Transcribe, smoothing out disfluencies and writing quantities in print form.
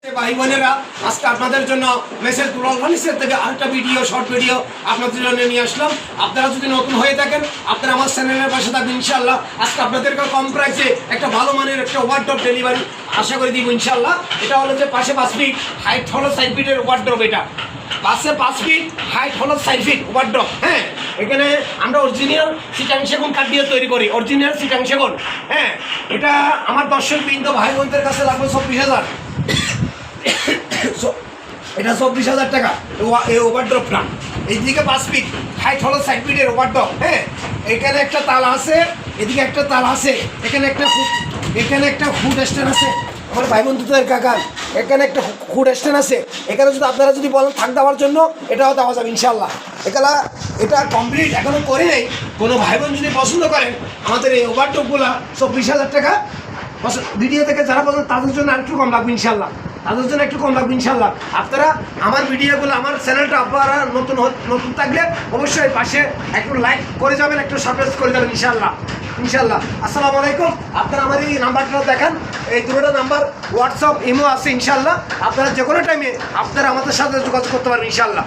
ভাই বোনেরা, আজকে আপনাদের জন্য মেসেজ দুলাল ফার্নিচার থেকে আরেকটা ভিডিও, শর্ট ভিডিও আপনাদের জন্য নিয়ে আসলাম। আপনারা যদি নতুন হয়ে থাকেন, আপনারা আমার চ্যানেলের পাশে থাকবেন ইনশাল্লাহ। আজকে আপনাদেরকে কম প্রাইসে একটা ভালো মানের একটা ওয়ার্ড্রপ ডেলিভারি আশা করে দিব ইনশাল্লাহ। এটা হলো যে পাশে 5 ফিট, হাইট হলো 4 ফিটের ওয়ার্ড্রপ। এটা পাশে 5 ফিট, হাইট হলো 4 ফিট ওয়ার্ড্রপ। হ্যাঁ, এখানে আমরা অরিজিনাল চিটাং সেগুন কাঠ দিয়ে তৈরি করি, অরিজিনাল চিটাং সেগুন। হ্যাঁ, এটা আমার দর্শকবৃন্দ ভাই বোনদের কাছে লাগবে 24,000। এটা 24,000 টাকা এই ওভারড্রপটা। এইদিকে 5 ফিট, হাইট হলো 4 ফিটের ওভারড্রপ। হ্যাঁ, এখানে একটা তালা আছে, এদিকে একটা তালা আছে, এখানে একটা ফুড স্ট্যান্ড আছে আমার ভাই বন্ধুদের কাকার। এখানে একটা ফুড স্ট্যান্ড আছে। এখানে যদি আপনারা যদি বলেন থাক দেওয়ার জন্য, এটাও দেওয়া যাবে ইনশাল্লাহ। এটা কমপ্লিট এখনো করে নেই। কোনো ভাই বোন যদি পছন্দ করেন আমাদের এই ওভারড্রপগুলো 24,000 টাকা। ভিডিও থেকে যারা বলেন তাদের জন্য আরেকটু কম লাগবে ইনশাল্লাহ, তাদের জন্য একটু কম লাগবে ইনশাল্লাহ। আপনারা আমার ভিডিওগুলো, আমার চ্যানেলটা আপনারা নতুন থাকলে অবশ্যই পাশে একটু লাইক করে যাবেন, একটু সাবস্ক্রাইব করে যাবেন ইনশাল্লাহ। আসসালামু আলাইকুম। আপনারা আমার এই নাম্বারটা দেখেন, এই দুটো নাম্বার হোয়াটসঅ্যাপ, ইমো আছে ইনশাল্লাহ। আপনারা যে কোনো টাইমে আপনারা আমাদের সাথে যোগাযোগ করতে পারবেন ইনশাল্লাহ।